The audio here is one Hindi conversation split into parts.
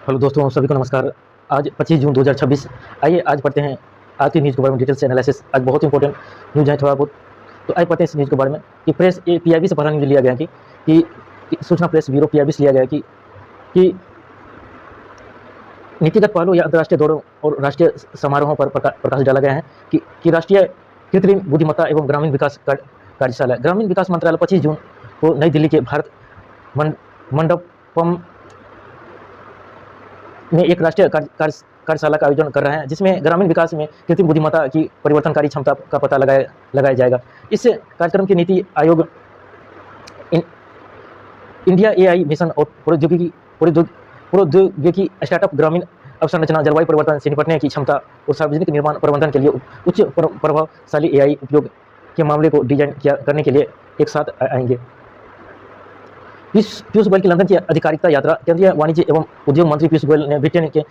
हेलो दोस्तों, सभी को नमस्कार। आज 25 जून 2026। आइए आज पढ़ते हैं आज की न्यूज़ के बारे में डिटेल से एनालिसिस। आज बहुत इंपॉर्टेंट न्यूज़ है थोड़ा बहुत, तो आइए पढ़ते हैं इस न्यूज़ के बारे में कि प्रेस ये पीआईबी से पहला न्यूज़ लिया गया है कि सूचना प्रेस ब्यूरो पीआईबी से लिया गया है कि नीतिगत पहलू या अंतर्राष्ट्रीय दौरों और राष्ट्रीय समारोहों पर प्रकाश डाला गया है कि राष्ट्रीय कृत्रिम बुद्धिमत्ता एवं ग्रामीण विकास कार्यशाला ग्रामीण विकास मंत्रालय 25 जून को नई दिल्ली के भारत मंडपम में एक राष्ट्रीय कार्यशाला का आयोजन कर रहे हैं, जिसमें ग्रामीण विकास में कृत्रिम बुद्धिमत्ता की परिवर्तनकारी क्षमता का पता लगाया जाएगा। इस कार्यक्रम की NITI Aayog India AI mission और प्रौद्योगिकी स्टार्टअप ग्रामीण अवसंरचना जलवायु परिवर्तन से निपटने की क्षमता और सार्वजनिक निर्माण प्रबंधन के लिए उच्च प्रभावशाली एआई उपयोग के मामले को डिजाइन करने के लिए एक साथ आएंगे। पीयूष गोयल की लंदन की आधिकारिकता यात्रा। केंद्रीय वाणिज्य एवं उद्योग मंत्री पीयूष गोयल ने ब्रिटेन के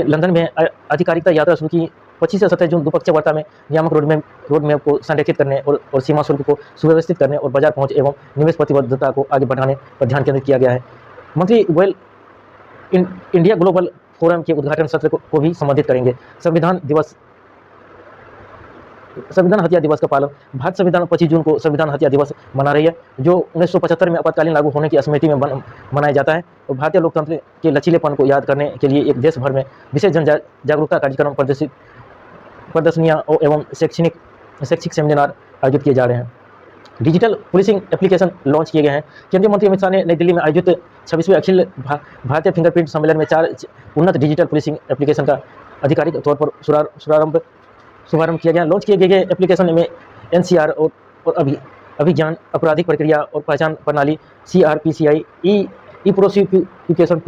लंदन में आधिकारिकता यात्रा शुरू की। 25 से 27 जून द्विपक्षीय वार्ता में नियामक रोडमैप को संरेखित करने और सीमा शुल्क को सुव्यवस्थित करने और बाजार पहुंच एवं निवेश प्रतिबद्धता को आगे बढ़ाने पर ध्यान केंद्रित किया गया है। मंत्री गोयल इंडिया ग्लोबल फोरम के उद्घाटन सत्र को भी संबोधित करेंगे। संविधान हत्या दिवस का पालन। भारत संविधान 25 जून को संविधान हत्या दिवस मना रही है, जो 1975 में आपातकालीन लागू होने की स्मृति में मनाया जाता है। और भारतीय लोकतंत्र के लचीलेपन को याद करने के लिए एक देश भर में विशेष जन जागरूकता कार्यक्रम, प्रदर्शनियाँ एवं शैक्षिक सेमिनार आयोजित किए जा रहे हैं। डिजिटल पुलिसिंग एप्लीकेशन लॉन्च किए गए हैं। केंद्रीय मंत्री अमित शाह ने नई दिल्ली में आयोजित 26वें अखिल भारतीय फिंगरप्रिंट सम्मेलन में 4 उन्नत डिजिटल पुलिसिंग एप्लीकेशन का आधिकारिक तौर पर शुभारंभ किया गया। लॉन्च किए गए एप्लीकेशन में एनसीआर और अभिज्ञान, आपराधिक प्रक्रिया और पहचान प्रणाली, सीआरपीसीआई, ई प्रोसिक्यूशन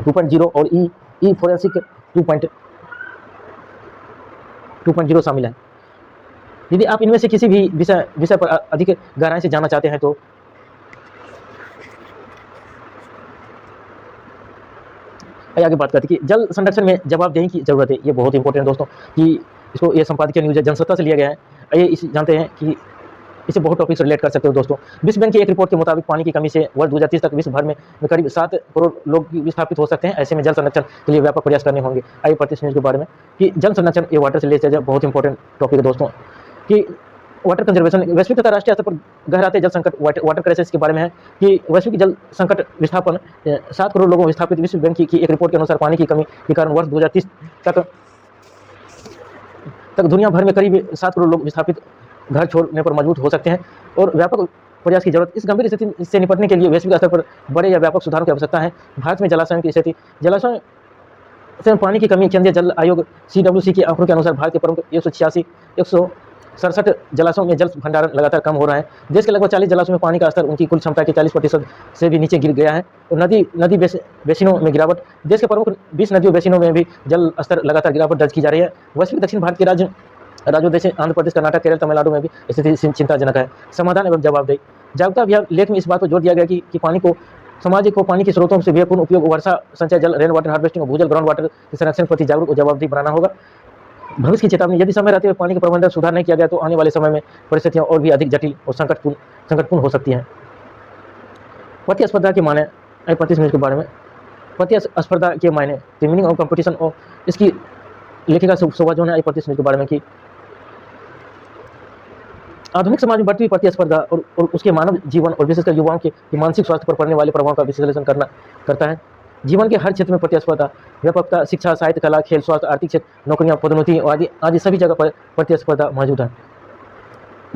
2.0 और ई फोरेंसिक 2.0 शामिल है। यदि आप इनमें से किसी भी विषय पर अधिक गहराई से जानना चाहते हैं तो आगे बात करते हैं कि जल संरक्षण में जवाबदेही की जरूरत है। ये बहुत इंपॉर्टेंट है दोस्तों, कि इसको ये संपादकीय न्यूज़ है, जनसत्ता से लिया गया है। आइए इसे जानते हैं कि इसे बहुत टॉपिक से रिलेट कर सकते हो दोस्तों। विश्व बैंक की एक रिपोर्ट के मुताबिक पानी की कमी से वर्ष 2030 तक विश्व भर में करीब 7 करोड़ लोग विस्थापित हो सकते हैं। ऐसे में जल संरक्षण के लिए व्यापक प्रयास करने होंगे। आइए पढ़ते हैं न्यूज़ के बारे में कि जल संरक्षण ये वाटर से रिलेटेड बहुत इंपॉर्टेंट टॉपिक है दोस्तों, कि वाटर कंजर्वेशन वैश्विक तथा राष्ट्रीय स्तर पर गहराते जल संकट वाटर क्राइसिस के बारे में है कि वैश्विक जल संकट विस्थापन 7 करोड़ लोगों विस्थापित। विश्व बैंक की एक रिपोर्ट के अनुसार पानी की कमी के कारण वर्ष 2030 तक दुनिया भर में करीब 7 करोड़ लोग विस्थापित घर छोड़ने पर मजबूर हो सकते हैं और व्यापक प्रयास की जरूरत। इस गंभीर स्थिति से निपटने के लिए वैश्विक स्तर पर बड़े या व्यापक सुधारों की आवश्यकता है। भारत में जलाशयों की स्थिति। जलाशयों से पानी की कमी। केंद्रीय जल आयोग CWC के आंकड़ों के अनुसार भारत के प्रमुख 167 जलाशयों में जल भंडारण लगातार कम हो रहा है। देश के लगभग 40 जलाशयों में पानी का स्तर उनकी कुल क्षमता के 40% से भी नीचे गिर गया है। और नदी बेसिनों में गिरावट। देश के प्रमुख 20 नदियों बेसिनों में भी जल स्तर लगातार गिरावट दर्ज की जा रही है। वैश्विक दक्षिण भारत के राज्यों जैसे आंध्र प्रदेश, कर्नाटक, केरल, तमिलनाडु में भी स्थिति चिंताजनक है। समाधान एवं जवाबदेही। जागरूकता अभियान लेख में इस बात पर जोर दिया गया कि समाज को पानी के स्रोतों से विवेकपूर्ण उपयोग, वर्षा संचय जल, रेन वाटर हार्वेस्टिंग और भूजल ग्राउंड वाटर के संरक्षण के प्रति जागरूक और जवाबदेही बनाना होगा। भविष्य की चेतावनी। यदि समय रहते हुए पानी के प्रबंधन सुधार नहीं किया गया तो आने वाले समय में परिस्थितियां और भी अधिक जटिल और संकटपूर्ण हो सकती हैं। प्रतिस्पर्धा के मायने। 25 मिनट के बारे में प्रतिस्पर्धा के मायने, द मीनिंग ऑफ कंपटीशन और इसकी लेखिका शोभा जोन है 25 मिनट के बारे में कि आधुनिक समाज में बढ़ती प्रतिस्पर्धा और उसके मानव जीवन और विशेषकर युवाओं के मानसिक स्वास्थ्य पर पड़ने वाले प्रभाव का विश्लेषण करता है। जीवन के हर क्षेत्र में प्रतिस्पर्धा, व्यापकता, शिक्षा, साहित्य, कला, खेल, स्वास्थ्य, आर्थिक क्षेत्र, नौकरियां, पदोन्नति आदि सभी जगह पर प्रतिस्पर्धा मौजूद है।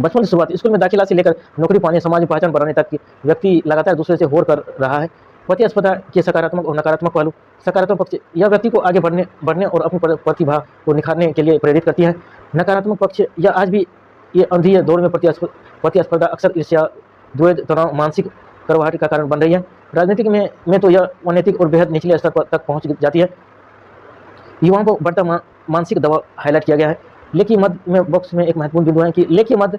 बचपन की शुरुआत। स्कूल में दाखिला से लेकर नौकरी पाने, समाज में पहचान बनाने तक व्यक्ति लगातार दूसरे से होड़ कर रहा है। प्रतिस्पर्धा के सकारात्मक और नकारात्मक पहलू। सकारात्मक पक्ष, यह व्यक्ति को आगे बढ़ने और अपनी प्रतिभा को निखारने के लिए प्रेरित करती है। नकारात्मक पक्ष, यह आज भी ये अंधेरे दौर में प्रतिस्पर्धा अक्सर ईर्ष्या, द्वेष, तनाव, मानसिक करवाहट का कारण बन रही है। राजनीतिक में तो यह अनैतिक और बेहद निचले स्तर तक पहुंच जाती है। युवाओं को बढ़ता मानसिक दबाव हाईलाइट किया गया है। लेखी मध्य में बॉक्स में एक महत्वपूर्ण बिंदु है कि लेखी मध्य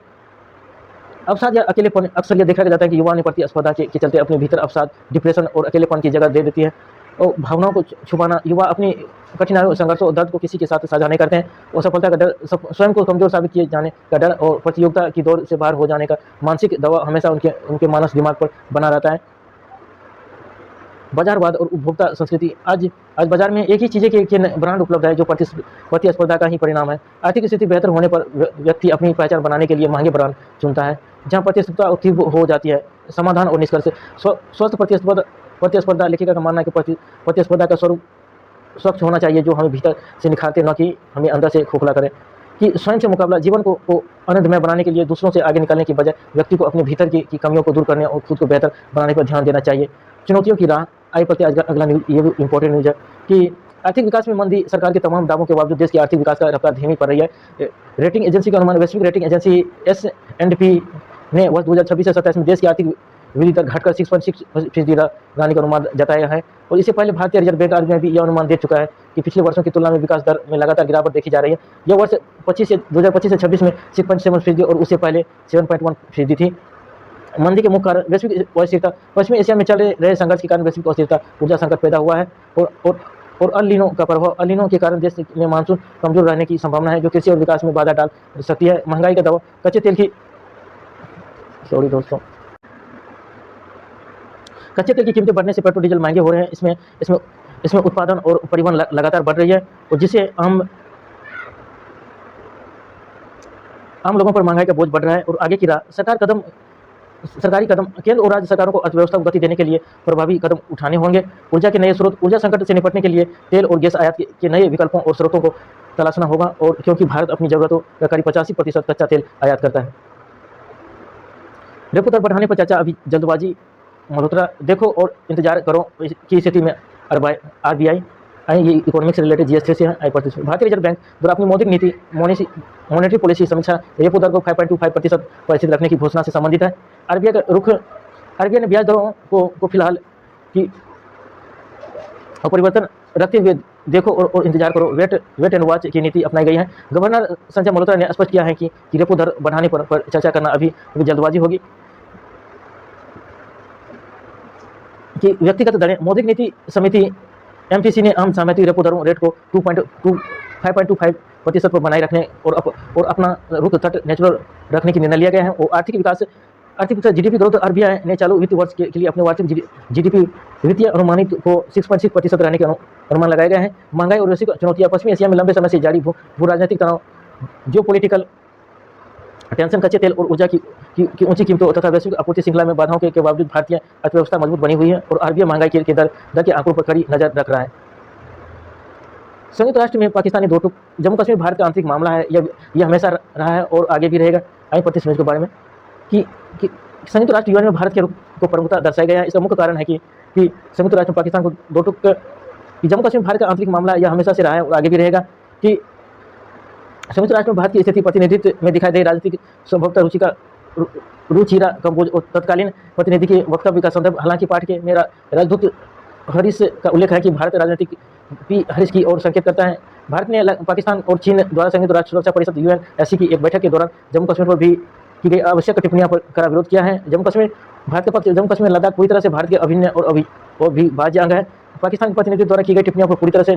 अवसाद या अकेलेपन। अक्सर यह देखा जाता है कि युवा ने प्रतिस्पर्धा के चलते अपने भीतर अवसाद, डिप्रेशन और अकेलेपन की जगह दे देती है और भावनाओं को छुपाना। युवा अपनी कठिनाइयों, संघर्षों और दर्द को किसी के साथ साझा नहीं करते हैं और सफलता का डर, स्वयं को कमजोर साबित किए जाने का डर और प्रतियोगिता की दौड़ से बाहर हो जाने का मानसिक दबाव हमेशा उनके मानस दिमाग पर बना रहता है। बाजारवाद और उपभोक्ता संस्कृति। आज आज बाजार में एक ही चीज़ें के ब्रांड उपलब्ध है, जो प्रतिस्पर्धा का ही परिणाम है। आर्थिक स्थिति बेहतर होने पर व्यक्ति अपनी पहचान बनाने के लिए महंगे ब्रांड चुनता है। जहाँ प्रतिस्पर्धा तीव्र हो जाती है। समाधान और निष्कर्ष। स्वस्थ प्रतिस्पर्धा लेखिका का मानना है कि प्रतिस्पर्धा का स्वरूप स्वच्छ होना चाहिए, जो हमें भीतर से निखारते, न कि हमें अंदर से खोखला करे। कि स्वयं से मुकाबला जीवन को आनंदमय बनाने के लिए दूसरों से आगे निकलने की बजाय व्यक्ति को अपने भीतर की कमियों को दूर करने और खुद को बेहतर बनाने पर ध्यान देना चाहिए। चुनौतियों की राह। आइए पढ़ते हैं अगला न्यूज़। ये भी इंपॉर्टेंट न्यूज़ है कि आर्थिक विकास में मंदी। सरकार के तमाम दावों के बावजूद देश की आर्थिक विकास का रफ्तार धीमी पड़ रही है। रेटिंग एजेंसी का अनुमान। वैश्विक रेटिंग एजेंसी S&P ने वर्ष 2026 से 27 में देश की आर्थिक वृद्धि दर घटकर 6.6% रहने का अनुमान जताया है। और इससे पहले भारतीय रिजर्व बैंक RBI भी यह अनुमान दे चुका है कि पिछले वर्षों की तुलना में विकास दर में लगातार गिरावट देखी जा रही है। यह वर्ष 2025 से 26 में 6.7% और उससे पहले 7.1% थी। मंदी के मुख्य कारण। वैश्विक अस्थिरता। पश्चिमी एशिया में चल रहे संघर्ष के कारण वैश्विक अस्थिरता, ऊर्जा संकट पैदा हुआ है और अल नीनो का प्रभाव। अल नीनो के कारण देश में मानसून कमजोर रहने की संभावना है, जो कृषि और विकास में बाधा डाल सकती है। महंगाई का दबाव। कच्चे तेल की कीमतें बढ़ने से पेट्रोल डीजल महंगे हो रहे हैं। इसमें उत्पादन और परिवहन लगातार बढ़ रही है, और जिससे आम लोगों पर महंगाई का बोझ बढ़ रहा है। और आगे की राह। सरकारी कदम। केंद्र और राज्य सरकारों को अर्थव्यवस्था को गति देने के लिए प्रभावी कदम उठाने होंगे। ऊर्जा के नए स्रोत। ऊर्जा संकट से निपटने के लिए तेल और गैस आयात के नए विकल्पों और स्रोतों को तलाशना होगा, और क्योंकि भारत अपनी जरूरतों का करीब 85% कच्चा तेल आयात करता है। रेपो दर बढ़ाने पर चर्चा। अभी जल्दबाजी। मल्होत्रा। देखो और इंतजार करो की स्थिति में RBI। ये इकोनॉमिक्स से रिलेटेड GS3 से है। भारतीय रिजर्व बैंक द्वारा अपनी मौद्रिक नीति मॉनेटरी पॉलिसी समीक्षा रेपो दर को 5.25% पर स्थिर रखने की घोषणा से संबंधित है। RBI का रुख। RBI ने ब्याज दरों को फिलहाल की परिवर्तन रखते हुए देखो और इंतजार करो वेट एंड वॉच की नीति अपनाई गई है। गवर्नर संजय मल्होत्रा ने स्पष्ट किया है कि रेपो दर बढ़ाने पर चर्चा करना अभी जल्दबाजी होगी। कि व्यक्तिगत दरें। मौद्रिक नीति समिति MPC ने आम सहमति रेपो दरों रेट को 5.25% पर बनाए रखने और अपना रुख तट नेचुरल रखने की निर्णय लिया गया है। और आर्थिक विकास GDP ग्रोथ। RBI ने चालू वित्तीय वर्ष के लिए अपने वार्षिक GDP वित्तीय अनुमानित को 6.6% रहने के अनुमान लगाए गए हैं। महंगाई और वैश्विक चुनौतियां। पश्चिमी एशिया में लंबे समय से जारी भू राजनीतिक तनाव, जियोपॉलिटिकल टेंशन, कच्चे तेल और ऊर्जा की ऊंची कीमतों तथा वैश्विक आपूर्ति श्रृंखला में बाधाओं के बावजूद भारतीय अर्थव्यवस्था मजबूत बनी हुई है, और RBI महंगाई के दर के आंकड़ों पर कड़ी नजर रख रहा है। संयुक्त राष्ट्र में पाकिस्तानी दो टुक। जम्मू कश्मीर भारत का आंतरिक मामला है। यह हमेशा रहा है और आगे भी रहेगा। आइए पढ़ते हैं इसके बारे में कि संयुक्त राष्ट्र UN में भारत के रुख को प्रमुखता दर्शाया गया है। इसका मुख्य कारण है कि संयुक्त राष्ट्र में पाकिस्तान को दो टुक। जम्मू कश्मीर भारत का आंतरिक मामला यह हमेशा से रहा है और आगे भी रहेगा। कि संयुक्त राष्ट्र में भारत की स्थिति प्रतिनिधित्व में दिखाई दे राजनीतिक संभवतः रुचिरा कंपोज और तत्कालीन प्रतिनिधि के वक्तव्य का संदर्भ। हालांकि पाठ के मेरा राजदूत हरीश का उल्लेख है कि भारत राजनीतिक P हरीश की ओर संकेत करता है। भारत ने पाकिस्तान और चीन द्वारा संयुक्त राष्ट्र सुरक्षा परिषद UNSC की एक बैठक के दौरान जम्मू कश्मीर पर भी की गई आवश्यक टिप्पणियों पर कड़ा विरोध किया है। जम्मू कश्मीर भारत के पक्ष। जम्मू कश्मीर लद्दाख पूरी तरह से भारत के अभिन्न और अविभाज्य अंग है। पाकिस्तान के प्रतिनिधि द्वारा की गई टिप्पणियों पर पूरी तरह से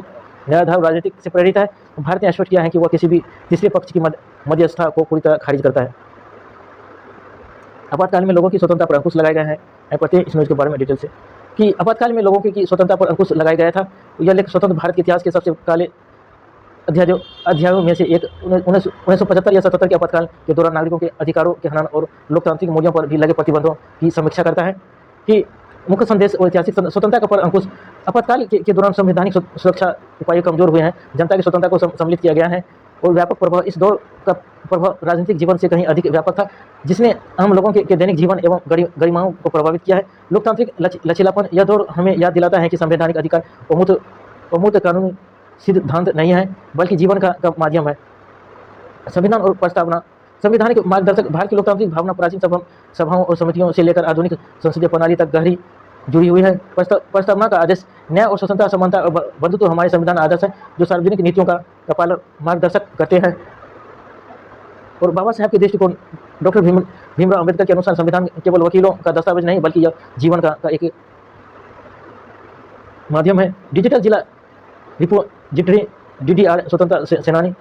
निराधार राजनीतिक से प्रेरित है। भारत ने स्पष्ट किया है कि वह किसी भी तीसरे पक्ष की मध्यस्थता को पूरी तरह खारिज करता है। आपातकाल में लोगों की स्वतंत्रता पर अंकुश लगाया गया है। पढ़ते हैं इस न्यूज़ के बारे में डिटेल से कि आपातकाल में लोगों की स्वतंत्रता पर अंकुश लगाया गया था। यह लेख स्वतंत्र भारत के इतिहास के सबसे काले अध्यायों में से एक 1975 या 77 के आपातकाल के दौरान नागरिकों के अधिकारों के हनन और लोकतांत्रिक मूल्यों पर भी लगे प्रतिबंधों की समीक्षा करता है। कि मुख्य संदेश और ऐतिहासिक स्वतंत्रता पर अंकुश। आपातकाल के दौरान संवैधानिक सुरक्षा उपाय कमजोर हुए हैं। जनता की स्वतंत्रता को सम्मिलित किया गया है और व्यापक प्रभाव। इस दौर का प्रभाव राजनीतिक जीवन से कहीं अधिक व्यापक था, जिसने आम लोगों के दैनिक जीवन एवं गरिमाओं को प्रभावित किया है। लोकतांत्रिक लचीलापन। यह दौर हमें याद दिलाता है कि संवैधानिक अधिकार अमूर्त कानूनी सिद्धांत नहीं है, बल्कि जीवन का माध्यम है। संविधान और प्रस्तावना। संवैधानिक मार्गदर्शक। भारत की लोकतांत्रिक भावना प्राचीन सभाओं और समितियों से लेकर आधुनिक संसदीय प्रणाली तक गहरी जुड़ी हुई है। प्रस्तावना का आदेश। न्याय और स्वतंत्रता, समानता और बंधुत्व हमारे संविधान आदर्श है, जो सार्वजनिक नीतियों का पालन मार्गदर्शक करते हैं। और बाबा साहब के दृष्टिकोण। डॉक्टर भीमराव अम्बेडकर के अनुसार संविधान केवल वकीलों का दस्तावेज नहीं, बल्कि यह जीवन का एक माध्यम है। डिजिटल जिला रिपोजिटरी DDR स्वतंत्रता सेनानी।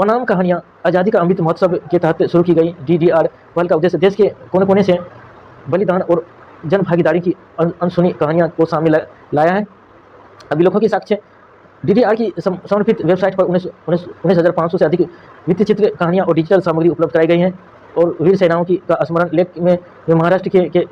अनाम कहानियाँ। आज़ादी का अमृत महोत्सव के तहत शुरू की गई DDR पहल का उद्देश्य देश के कोने कोने से बलिदान और जन भागीदारी की अनसुनी कहानियाँ को सामने लाया है। अभिलेखों के साक्ष्य डीडीआर की समर्पित वेबसाइट पर 19,500 से अधिक वित्तीय चित्र, कहानियाँ और डिजिटल सामग्री उपलब्ध कराई गई हैं। और वीर सेनाओं का स्मरण लेख में वे महाराष्ट्र के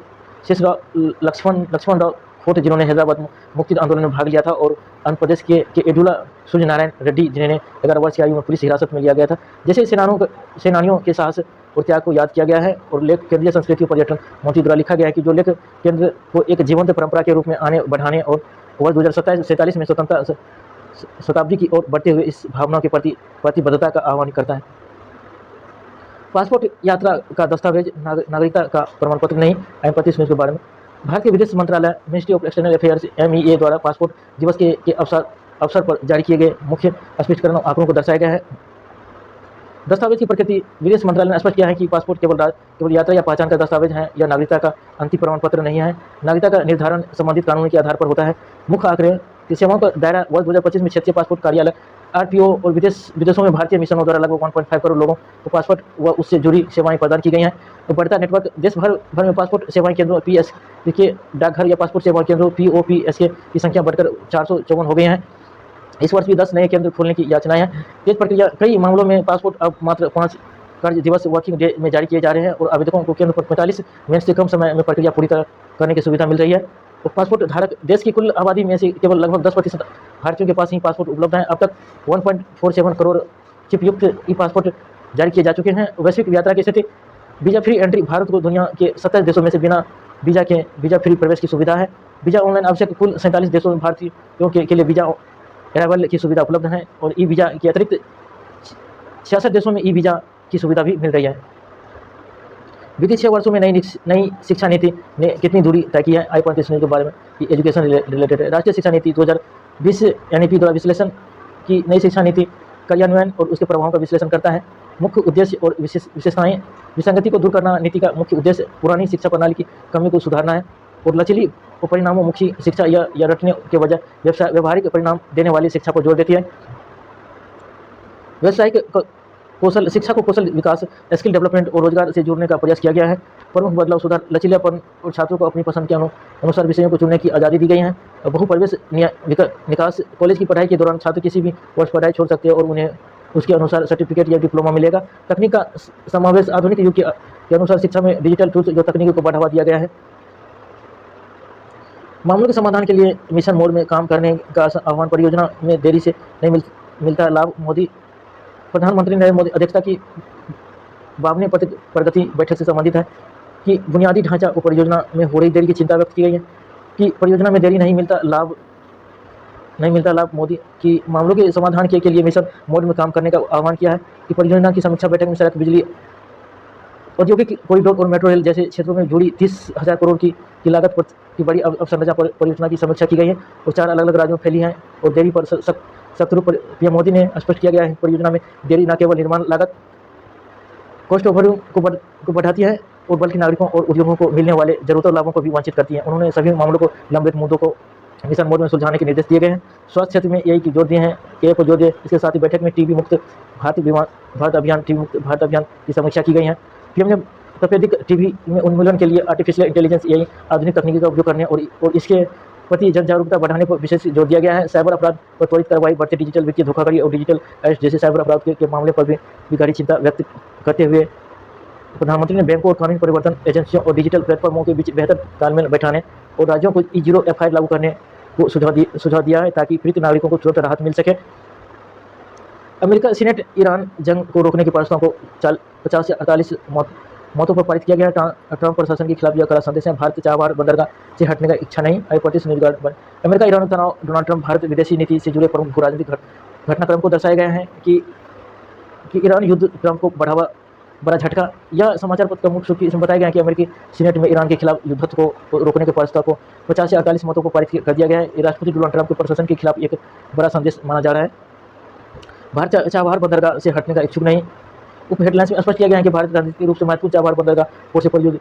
शेषराव लक्ष्मणराव खोत, जिन्होंने हैदराबाद मुक्ति आंदोलन में भाग लिया था, और आंध्र प्रदेश के येडुला सूर्यनारायण रेड्डी, जिन्हें 11 वर्ष की आयु में पुलिस हिरासत में लिया गया था, जैसे सेनानियों के साहस और त्याग को याद किया गया है। और लेख केंद्रीय संस्कृति और पर्यटन मंत्री द्वारा लिखा गया है कि जो लेख केंद्र को एक जीवंत परंपरा के रूप में आने बढ़ाने और वर्ष 2047 में स्वतंत्रता शताब्दी की ओर बढ़ते हुए इस भावना के प्रति प्रतिबद्धता का आह्वान करता है। पासपोर्ट यात्रा का दस्तावेज, नागरिकता का प्रमाण पत्र नहीं। M35 न्यूज़ के बारे में भारत के विदेश मंत्रालय ministry of external affairs MEA द्वारा पासपोर्ट दिवस के अवसर पर जारी किए गए मुख्य स्पष्टीकरण आंकड़ों को दर्शाया गया है। दस्तावेज की प्रकृति। विदेश मंत्रालय ने स्पष्ट किया है कि पासपोर्ट केवल यात्रा या पहचान का दस्तावेज है या नागरिकता का अंतिम प्रमाण पत्र नहीं है। नागरिकता का निर्धारण संबंधित कानून के आधार पर होता है। मुख्य आंकड़े की सेवाओं का दायरा वर्ष 2025 में क्षेत्रीय पासपोर्ट कार्यालय RPO और विदेशों में भारतीय मिशनों द्वारा लगभग 1.5 करोड़ लोगों को पासपोर्ट व उससे जुड़ी सेवाएं प्रदान की गई हैं। तो बढ़ता नेटवर्क। देश भर में पासपोर्ट सेवाएं केंद्रों PSK के डाकघर या पासपोर्ट सेवा केंद्रों POPSK की संख्या बढ़कर 454 हो गई है। इस वर्ष भी 10 नए केंद्र खोलने की याचनाएं हैं। तेज प्रक्रिया। कई मामलों में पासपोर्ट अब मात्र 5 कार्य दिवस वर्किंग डे में जारी किए जा रहे हैं और आवेदकों को केंद्र पर 45 मिनट से कम समय में प्रक्रिया पूरी करने की सुविधा मिल रही है। और पासपोर्ट धारक। देश की कुल आबादी में से केवल लगभग 10% भारतीयों के पास ही पासपोर्ट उपलब्ध हैं। अब तक 1.47 करोड़ चिप युक्त ई पासपोर्ट जारी किए जा चुके हैं। वैश्विक यात्रा की स्थिति। Visa free entry. भारत को दुनिया के 27 देशों में से बिना वीजा फ्री प्रवेश की सुविधा है। वीजा ऑनलाइन आवश्यक। कुल 47 देशों में भारतीयों के लिए वीजा अराइवल की सुविधा उपलब्ध है और ई वीजा के अतिरिक्त 66 देशों में ई वीजा की सुविधा भी मिल रही है। बीते 6 वर्षों में नई शिक्षा नीति ने कितनी दूरी तय की है? I-35 के बारे में एजुकेशन रिलेटेड है। राष्ट्रीय शिक्षा नीति 2020 NEP द्वारा विश्लेषण की नई शिक्षा नीति कार्यान्वयन और उसके प्रभावों का विश्लेषण करता है। मुख्य उद्देश्य और विशेषताएं। विसंगति को दूर करना। नीति का मुख्य उद्देश्य पुरानी शिक्षा प्रणाली की कमी को सुधारना है और लचीली परिणामों मुखी शिक्षा या रटने के बजाय व्यवहारिक परिणाम देने वाली शिक्षा पर जोर देती है। व्यावसायिक कौशल। शिक्षा को कौशल विकास, स्किल डेवलपमेंट और रोजगार से जोड़ने का प्रयास किया गया है। प्रमुख बदलाव सुधार, लचीलापन और छात्रों को अपनी पसंद के अनुसार विषयों को चुनने की आज़ादी दी गई है। बहुप्रवेश निकास। कॉलेज की पढ़ाई के दौरान छात्र किसी भी वर्ष पढ़ाई छोड़ सकते हैं और उन्हें उसके अनुसार सर्टिफिकेट या डिप्लोमा मिलेगा। तकनीक का समावेश। आधुनिक युग के अनुसार शिक्षा में डिजिटल टूल्स जो तकनीकी को बढ़ावा दिया गया है। मामलों के समाधान के लिए मिशन मोड में काम करने का आह्वान। परियोजना में देरी से नहीं मिलता लाभ। मोदी प्रधानमंत्री नरेंद्र मोदी अध्यक्षता की 52वीं प्रगति बैठक से संबंधित है कि बुनियादी ढांचा और परियोजना में हो रही देरी की चिंता व्यक्त की गई है कि परियोजना में देरी नहीं मिलता लाभ। मोदी की मामलों के समाधान के लिए मिशन मोड में काम करने का आह्वान किया है कि परियोजना की समीक्षा बैठक में सड़क, बिजली, औद्योगिक कॉरिडोर और मेट्रो रेल जैसे क्षेत्रों में जुड़ी 30,000 करोड़ की लागत की बड़ी अवसंरचना परियोजना की समीक्षा की गई है और 4 अलग-अलग राज्यों में फैली है। और देरी पर सख्त रूप PM मोदी ने स्पष्ट किया गया है परियोजना में देरी न केवल निर्माण लागत कॉस्ट ओवरव्यू को बढ़ाती है और बल्कि नागरिकों और उद्योगों को मिलने वाले जरूरतों और लाभों को भी वंचित करती है। उन्होंने सभी मामलों को लंबित मुद्दों को मिशन मोड में सुलझाने के निर्देश दिए गए हैं। स्वास्थ्य क्षेत्र में यही जोर दिए हैं पर जोर दिए। इसके साथ ही बैठक में टीबी मुक्त भारत अभियान की समीक्षा की गई है। PM ने तपेदिक टीबी में उन्मूलन के लिए आर्टिफिशियल इंटेलिजेंस AI आधुनिक तकनीकी का उपयोग करने और इसके प्रति जन जागरूकता बढ़ाने पर विशेष जोर दिया गया है। साइबर अपराध पर त्वरित कार्रवाई। बढ़ते डिजिटल वित्तीय धोखाधड़ी और डिजिटल अरेस्ट जैसे साइबर अपराध के मामले पर भी गहरी चिंता व्यक्त करते हुए प्रधानमंत्री ने बैंकों और कानूनी परिवर्तन एजेंसियों और डिजिटल प्लेटफॉर्मों के बीच बेहतर तालमेल बैठाने और राज्यों को E0 FIR लागू करने को सुझाव दिया है ताकि पीड़ित नागरिकों को तुरंत राहत मिल सके। अमेरिका सीनेट ईरान जंग को रोकने के प्रस्ताव को 50 से 48 मौतों पर पारित किया गया। ट्रंप प्रशासन के खिलाफ यह कड़ा संदेश है। भारत चाबहार बंदरगाह से हटने का इच्छा नहीं। I-35 news guard. America Iran तनाव। डोनाल्ड ट्रंप भारत विदेशी नीति से जुड़े प्रमुख राजनीतिक घटनाक्रम को दर्शाए गए हैं कि ईरान युद्ध ट्रंप को बड़ा झटका। यह समाचार पत्र का मुख्य सुर्खी इसमें बताया गया है कि अमेरिकी सीनेट में ईरान के खिलाफ युद्ध को रोकने के प्रस्ताव को 50 से 48 मतों को पारित कर दिया गया है। राष्ट्रपति डोनाल्ड ट्रंप के प्रशासन के खिलाफ एक बड़ा संदेश माना जा रहा है। भारत चाबहार बंदरगाह से हटने का इच्छुक नहीं। उप हेडलाइंस में स्पष्ट किया गया है कि भारत राजनीतिक रूप से महत्वपूर्ण चाबहार बंदरगाह पोर्ट से परियोजना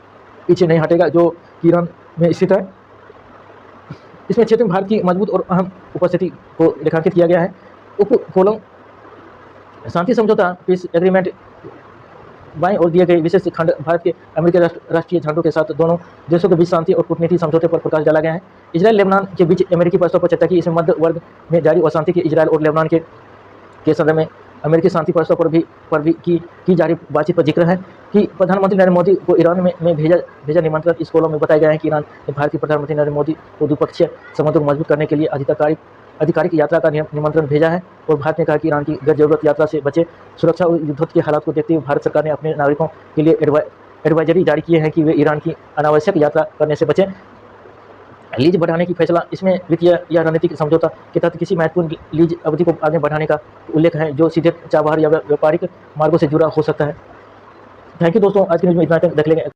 पीछे नहीं हटेगा जो ईरान में स्थित है। इसमें क्षेत्र में भारत की मजबूत और अहम उपस्थिति को रेखांकित किया गया है। शांति समझौता पीस एग्रीमेंट बाईं ओर दिए गए विशेष खंड भारत के अमेरिकी राष्ट्रीय झंडों के साथ दोनों देशों के बीच शांति और कूटनीतिक समझौते पर प्रकाश डाला गया है। इजरायल लेबनान के बीच अमेरिकी प्रस्ताव पर चर्चा की। इसमें मध्य वर्ग में जारी अशांति के इजरायल और लेबनान के संदर्भ में अमेरिकी शांति प्रस्ताव पर भी की जा रही बातचीत पर जिक्र है कि प्रधानमंत्री नरेंद्र मोदी को ईरान में भेजा निमंत्रण। इस कॉलम में बताया गया है कि ईरान ने भारतीय प्रधानमंत्री नरेंद्र मोदी को द्विपक्षीय संबंधों को मजबूत करने के लिए आधिकारिक यात्रा का निमंत्रण भेजा है और भारत ने कहा कि ईरान की गैर जरूरत यात्रा से बचे। सुरक्षा और युद्ध के हालात को देखते हुए भारत सरकार ने अपने नागरिकों के लिए एडवाइजरी जारी किए हैं कि वे ईरान की अनावश्यक यात्रा करने से बचें। लीज बढ़ाने की फैसला, इसमें वित्तीय या रणनीतिक समझौता के तहत किसी महत्वपूर्ण लीज अवधि को आगे बढ़ाने का उल्लेख है जो सीधे चाबार या व्यापारिक मार्गों से जुड़ा हो सकता है। थैंक यू दोस्तों, आज की न्यूज़ में इतना तक देख लेंगे।